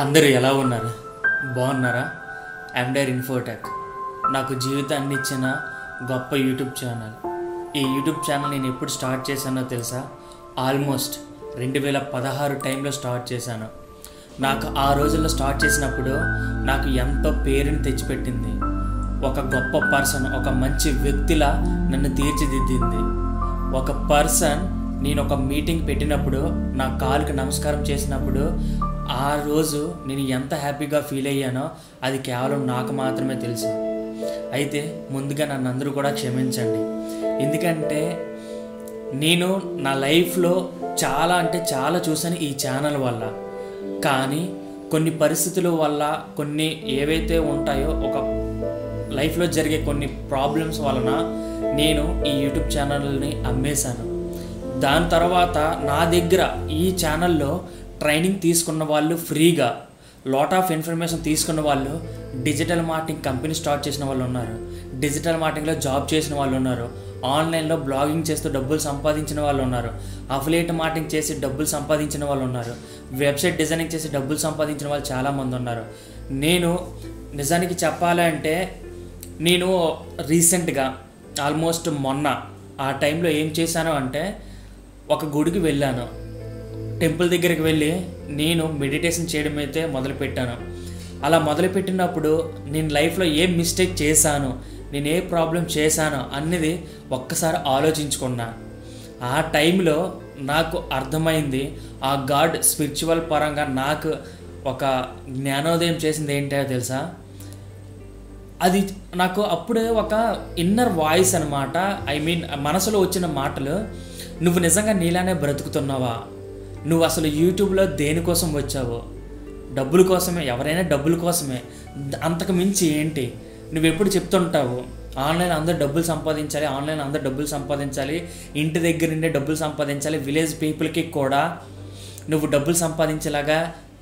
అందరూ ఎలా ఉన్నారు? బాగున్నారా? ఎండైర్ ఇన్ఫోటెక్ నాకు జీవితాన్ని ఇచ్చిన గొప్ప యూట్యూబ్ ఛానల్. ఈ యూట్యూబ్ ఛానల్ నేను ఎప్పుడు స్టార్ట్ చేశానో తెలుసా? ఆల్మోస్ట్ 2016 టైంలో స్టార్ట్ చేశాను. నాకు ఆ రోజుల్లో స్టార్ట్ చేసినప్పుడు నాకు ఎంతో పేరుని తెచ్చిపెట్టింది. ఒక గొప్ప పర్సన్, ఒక మంచి వ్యక్తిలా నన్ను తీర్చిదిద్దింది. ఒక పర్సన్ నేను ఒక మీటింగ్ పెట్టినప్పుడు నా కాలుకి నమస్కారం చేసినప్పుడు ఆ రోజు నేను ఎంత హ్యాపీగా ఫీల్ అయ్యానో అది కేవలం నాకు మాత్రమే తెలుసు. అయితే ముందుగా నన్ను అందరూ కూడా క్షమించండి. ఎందుకంటే నేను నా లైఫ్లో చాలా చూసాను ఈ ఛానల్ వల్ల. కానీ కొన్ని పరిస్థితుల వల్ల, కొన్ని ఏవైతే ఉంటాయో ఒక లైఫ్లో జరిగే కొన్ని ప్రాబ్లమ్స్ వలన నేను ఈ యూట్యూబ్ ఛానల్ని అమ్మేశాను. దాని తర్వాత నా దగ్గర ఈ ఛానల్లో ట్రైనింగ్ తీసుకున్న వాళ్ళు, ఫ్రీగా లాట్ ఆఫ్ ఇన్ఫర్మేషన్ తీసుకున్న వాళ్ళు, డిజిటల్ మార్కెటింగ్ కంపెనీ స్టార్ట్ చేసిన వాళ్ళు ఉన్నారు, డిజిటల్ మార్కెటింగ్లో జాబ్ చేసిన వాళ్ళు ఉన్నారు, ఆన్లైన్లో బ్లాగింగ్ చేస్తూ డబ్బులు సంపాదించిన వాళ్ళు ఉన్నారు, అఫిలియేట్ మార్కెటింగ్ చేసి డబ్బులు సంపాదించిన వాళ్ళు ఉన్నారు, వెబ్సైట్ డిజైనింగ్ చేసి డబ్బులు సంపాదించిన వాళ్ళు చాలామంది ఉన్నారు. నేను నిజానికి చెప్పాలంటే నేను రీసెంట్గా ఆల్మోస్ట్ మొన్న ఆ టైంలో ఏం చేశాను అంటే, ఒక గుడికి వెళ్ళాను. టెంపుల్ దగ్గరికి వెళ్ళి నేను మెడిటేషన్ చేయడం అయితే మొదలుపెట్టాను. అలా మొదలుపెట్టినప్పుడు నేను లైఫ్లో ఏం మిస్టేక్ చేశాను, నేను ఏ ప్రాబ్లం చేశాను అన్నది ఒక్కసారి ఆలోచించుకున్నా. ఆ టైంలో నాకు అర్థమైంది, ఆ గాడ్ స్పిరిచువల్ పరంగా నాకు ఒక జ్ఞానోదయం చేసింది ఏంటో తెలుసా? అది నాకు అప్పుడే ఒక ఇన్నర్ వాయిస్ అనమాట. మనసులో వచ్చిన మాటలు, నువ్వు నిజంగా నీలానే బ్రతుకుతున్నావా? నువ్వు అసలు యూట్యూబ్లో దేనికోసం వచ్చావు? డబ్బుల కోసమే. ఎవరైనా డబ్బుల కోసమే, అంతకు మించి ఏంటి? నువ్వు ఎప్పుడు చెప్తుంటావు ఆన్లైన్ అందరూ డబ్బులు సంపాదించాలి, ఆన్లైన్ అందరూ డబ్బులు సంపాదించాలి, ఇంటి దగ్గర నుండే డబ్బులు సంపాదించాలి, విలేజ్ పీపుల్కి కూడా నువ్వు డబ్బులు సంపాదించేలాగా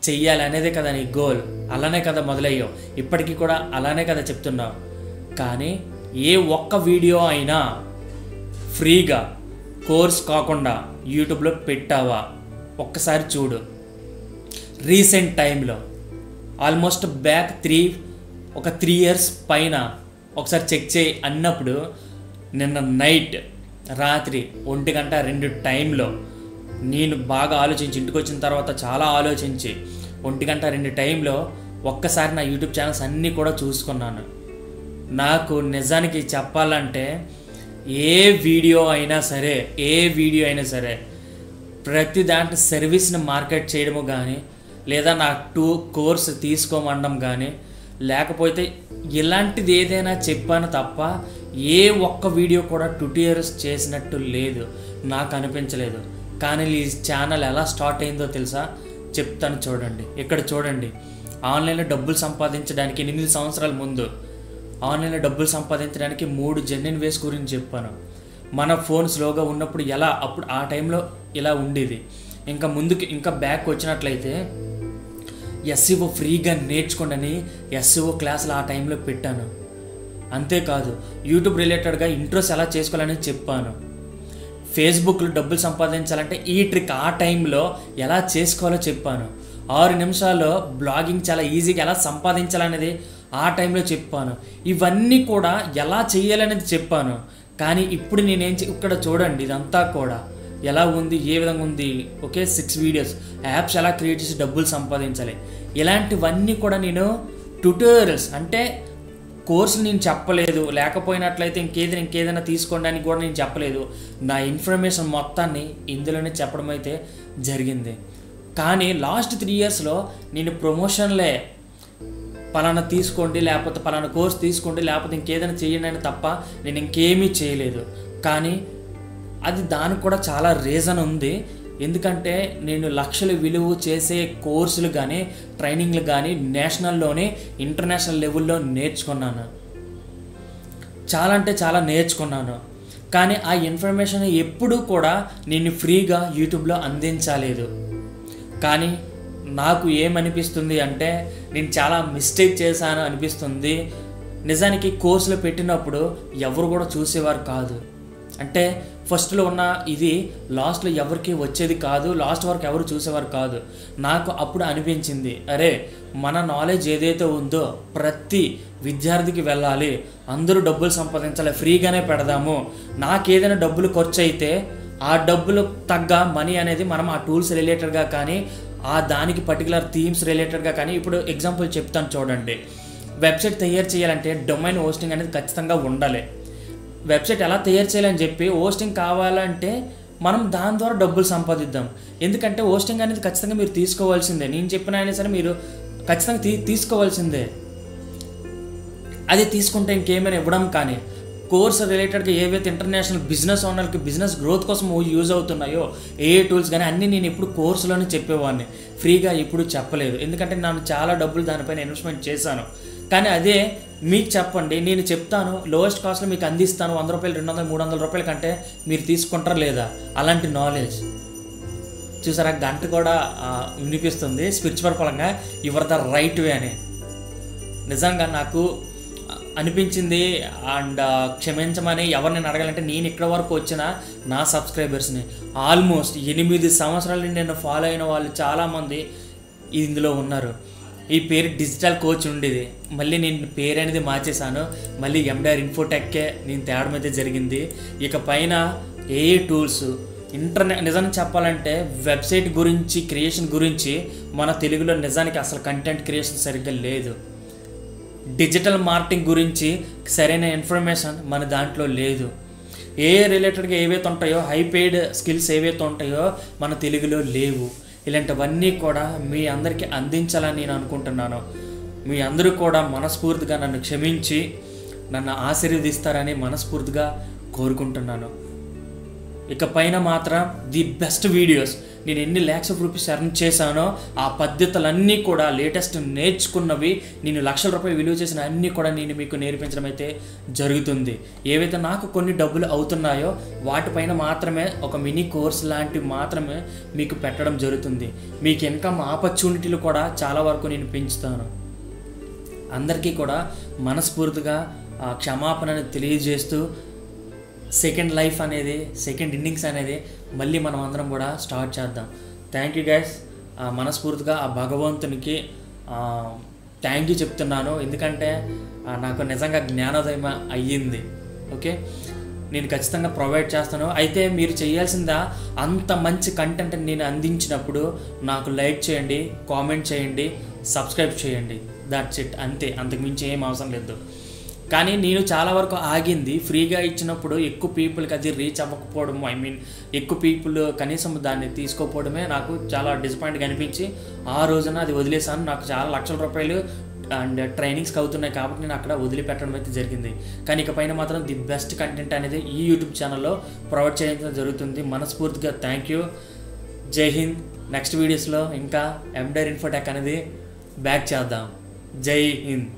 చెయ్యాలి అనేదే కదా నీ గోల్. అలానే కదా మొదలయ్యావు, ఇప్పటికీ కూడా అలానే కదా చెప్తున్నావు. కానీ ఏ ఒక్క వీడియో అయినా ఫ్రీగా కోర్స్ కాకుండా యూట్యూబ్లో పెట్టావా? ఒక్కసారి చూడు. రీసెంట్ టైంలో ఆల్మోస్ట్ బ్యాక్ 3 years పైన ఒకసారి చెక్ చేయి అన్నప్పుడు, నిన్న నైట్ రాత్రి 1-2 టైంలో నేను బాగా ఆలోచించి, ఇంటికి వచ్చిన తర్వాత చాలా ఆలోచించి 1-2 టైంలో ఒక్కసారి నా యూట్యూబ్ ఛానల్స్ అన్నీ కూడా చూసుకున్నాను. నాకు నిజానికి చెప్పాలంటే ఏ వీడియో అయినా సరే ప్రతి దాంట్లో సర్వీస్ని మార్కెట్ చేయడము కానీ, లేదా నా కోర్స్ తీసుకోమనడం కానీ, లేకపోతే ఇలాంటిది ఏదైనా చెప్పాను తప్ప ఏ ఒక్క వీడియో కూడా ట్యూటోరియల్స్ చేసినట్టు లేదు, నాకు అనిపించలేదు. కానీ ఈ ఛానల్ ఎలా స్టార్ట్ అయిందో తెలుసా? చెప్తాను చూడండి. ఇక్కడ చూడండి. ఆన్లైన్లో డబ్బులు సంపాదించడానికి 8 సంవత్సరాల ముందు ఆన్లైన్లో డబ్బులు సంపాదించడానికి 3 జెన్యున్ వేస్ గురించి చెప్పాను. మన ఫోన్ స్లోగా ఉన్నప్పుడు ఎలా, అప్పుడు ఆ టైంలో ఇలా ఉండేది. ఇంకా ముందుకు ఇంకా బ్యాక్ వచ్చినట్లయితే ఎస్ఈఓ ఫ్రీగా నేర్చుకోండి అని ఎస్ఈఓ క్లాసులు ఆ టైంలో పెట్టాను. అంతేకాదు యూట్యూబ్ రిలేటెడ్గా ఇంట్రోస్ ఎలా చేసుకోవాలని చెప్పాను. ఫేస్బుక్లో డబ్బులు సంపాదించాలంటే ఈ ట్రిక్ ఆ టైంలో ఎలా చేసుకోవాలో చెప్పాను. 6 నిమిషాల్లో బ్లాగింగ్ చాలా ఈజీగా ఎలా సంపాదించాలనేది ఆ టైంలో చెప్పాను. ఇవన్నీ కూడా ఎలా చేయాలనేది చెప్పాను. కానీ ఇప్పుడు ఇక్కడ చూడండి, ఇదంతా కూడా ఎలా ఉంది, ఏ విధంగా ఉంది. ఓకే, 6 వీడియోస్, యాప్స్ ఎలా క్రియేట్ చేసి డబ్బులు సంపాదించాలి, ఇలాంటివన్నీ కూడా నేను ట్యూటోరియల్స్ అంటే కోర్సులు నేను చెప్పలేదు. లేకపోయినట్లయితే ఇంకేదైనా తీసుకోండి అని కూడా నేను చెప్పలేదు. నా ఇన్ఫర్మేషన్ మొత్తాన్ని ఇందులోనే చెప్పడం అయితే జరిగింది. కానీ లాస్ట్ 3 yearsలో నేను ప్రమోషన్లే, పలానా తీసుకోండి, లేకపోతే పలానా కోర్స్ తీసుకోండి, లేకపోతే ఇంకేదైనా చేయండి అని తప్ప నేను ఇంకేమీ చేయలేదు. కానీ అది దానికి కూడా చాలా రీజన్ ఉంది. ఎందుకంటే నేను లక్షలు విలువ చేసే కోర్సులు కానీ, ట్రైనింగ్లు కానీ నేషనల్లోనే ఇంటర్నేషనల్ లెవెల్లో నేర్చుకున్నాను. చాలా నేర్చుకున్నాను. కానీ ఆ ఇన్ఫర్మేషన్ ఎప్పుడూ కూడా నేను ఫ్రీగా యూట్యూబ్లో అందించలేదు. కానీ నాకు ఏమనిపిస్తుంది అంటే, నేను చాలా మిస్టేక్ చేశాను అనిపిస్తుంది. నిజానికి కోర్సులు పెట్టినప్పుడు ఎవరు కూడా చూసేవారు కాదు. అంటే ఫస్ట్లో ఉన్న ఇది లాస్ట్లో ఎవరికి వచ్చేది కాదు, లాస్ట్ వరకు ఎవరు చూసేవారు కాదు. నాకు అప్పుడు అనిపించింది, అరే మన నాలెడ్జ్ ఏదైతే ఉందో ప్రతి విద్యార్థికి వెళ్ళాలి, అందరూ డబ్బులు సంపాదించాలి, ఫ్రీగానే పెడదాము. నాకు ఏదైనా డబ్బులు ఖర్చు అయితే ఆ డబ్బులు తగ్గ మనీ అనేది మనం ఆ టూల్స్ రిలేటెడ్గా కానీ ఆ దానికి పర్టికులర్ థీమ్స్ రిలేటెడ్గా కానీ, ఇప్పుడు ఎగ్జాంపుల్ చెప్తాను చూడండి. వెబ్సైట్ తయారు చేయాలంటే డొమైన్ హోస్టింగ్ అనేది ఖచ్చితంగా ఉండాలి. వెబ్సైట్ ఎలా తయారు చేయాలని చెప్పి హోస్టింగ్ కావాలంటే మనం దాని ద్వారా డబ్బులు సంపాదిద్దాం. ఎందుకంటే హోస్టింగ్ అనేది ఖచ్చితంగా మీరు తీసుకోవాల్సిందే. నేను చెప్పిన అయినా సరే మీరు ఖచ్చితంగా తీసుకోవాల్సిందే. అది తీసుకుంటే ఇంకేమైనా ఇవ్వడం కానీ కోర్స్ రిలేటెడ్గా ఏవైతే ఇంటర్నేషనల్ బిజినెస్ ఓనర్కి బిజినెస్ గ్రోత్ కోసం యూజ్ అవుతున్నాయో ఏ టూల్స్ కానీ అన్నీ నేను ఇప్పుడు కోర్సులోనే చెప్పేవాడిని, ఫ్రీగా ఎప్పుడు చెప్పలేదు. ఎందుకంటే నేను చాలా డబ్బులు దానిపైన ఇన్వెస్ట్మెంట్ చేశాను. కానీ అదే మీకు చెప్పండి, నేను చెప్తాను లోయెస్ట్ కాస్ట్లో మీకు అందిస్తాను, 100 రూపాయలు 200 300 రూపాయల కంటే మీరు తీసుకుంటారా లేదా? అలాంటి నాలెడ్జ్ చూసారా, గంట కూడా వినిపిస్తుంది స్పిరిచువల్ పరంగా యువర్ ద రైట్ వే అని. నిజంగా నాకు అనిపించింది. అండ్ క్షమించమని ఎవరిని అడగాలంటే నేను ఇక్కడ వరకు వచ్చిన నా సబ్స్క్రైబర్స్ని ఆల్మోస్ట్ 8 సంవత్సరాల నుండి నేను ఫాలో అయిన వాళ్ళు చాలామంది ఇందులో ఉన్నారు. ఈ పేరు డిజిటల్ కోచ్ ఉండేది, మళ్ళీ నేను పేరు అనేది మార్చేశాను. మళ్ళీ ఎండైర్ ఇన్ఫోటెక్కే నేను తేవడం అయితే జరిగింది. ఇక పైన ఏ టూల్స్ నిజానికి చెప్పాలంటే వెబ్సైట్ గురించి క్రియేషన్ గురించి మన తెలుగులో నిజానికి అసలు కంటెంట్ క్రియేషన్ సరిగ్గా లేదు. డిజిటల్ మార్కెటింగ్ గురించి సరైన ఇన్ఫర్మేషన్ మన దాంట్లో లేదు. ఏ రిలేటెడ్గా ఏవైతే ఉంటాయో హై పెయిడ్ స్కిల్స్ ఏవైతే ఉంటాయో మన తెలుగులో లేవు. ఇలాంటివన్నీ కూడా మీ అందరికీ అందించాలని నేను అనుకుంటున్నాను. మీ అందరూ కూడా మనస్ఫూర్తిగా నన్ను క్షమించి నన్ను ఆశీర్వదిస్తారని మనస్ఫూర్తిగా కోరుకుంటున్నాను. ఇక పైన మాత్రం ది బెస్ట్ వీడియోస్ నేను ఎన్ని lakhs of rupees ఎర్న్ చేశానో ఆ పద్ధతులన్నీ కూడా లేటెస్ట్ నేర్చుకున్నవి, నేను లక్షల రూపాయలు విలువ చేసిన అన్నీ కూడా నేను మీకు నేర్పించడం అయితే జరుగుతుంది. ఏవైతే నాకు కొన్ని డబ్బులు అవుతున్నాయో వాటిపైన మాత్రమే ఒక మినీ కోర్స్ లాంటివి మాత్రమే మీకు పెట్టడం జరుగుతుంది. మీకు ఇన్కమ్ ఆపర్చునిటీలు కూడా చాలా వరకు నేను పెంచుతాను. అందరికీ కూడా మనస్ఫూర్తిగా క్షమాపణను తెలియజేస్తూ సెకండ్ లైఫ్ అనేది, సెకండ్ ఇన్నింగ్స్ అనేది మళ్ళీ మనం అందరం కూడా స్టార్ట్ చేద్దాం. Thank you guys. మనస్ఫూర్తిగా ఆ భగవంతునికి థ్యాంక్ యూ చెప్తున్నాను. ఎందుకంటే నాకు నిజంగా జ్ఞానోదయం అయ్యింది. ఓకే, నేను ఖచ్చితంగా ప్రొవైడ్ చేస్తాను. అయితే మీరు చేయాల్సిందా, అంత మంచి కంటెంట్ నేను అందించినప్పుడు నాకు లైక్ చేయండి, కామెంట్ చేయండి, సబ్స్క్రైబ్ చేయండి. దాట్స్ ఇట్, అంతే, అంతకుమించి ఏం అవసరం లేదు. కానీ నేను చాలా వరకు ఆగింది ఫ్రీగా ఇచ్చినప్పుడు ఎక్కువ పీపుల్కి అది రీచ్ అవ్వకపోవడం, ఎక్కువ పీపుల్ కనీసం దాన్ని తీసుకోకపోవడమే నాకు చాలా డిసప్పాయింట్గా అనిపించి ఆ రోజున అది వదిలేసాను. నాకు చాలా లక్షల రూపాయలు అండ్ ట్రైనింగ్స్కి అవుతున్నాయి కాబట్టి నేను అక్కడ వదిలిపెట్టడం అయితే జరిగింది. కానీ ఇకపైన మాత్రం ది బెస్ట్ కంటెంట్ అనేది ఈ యూట్యూబ్ ఛానల్లో ప్రొవైడ్ చేయడం జరుగుతుంది. మనస్ఫూర్తిగా థ్యాంక్ యూ. జై హింద్. నెక్స్ట్ వీడియోస్లో ఇంకా ఎండైర్ ఇన్ఫోటెక్ అనేది బ్యాక్ చేద్దాం. జై హింద్.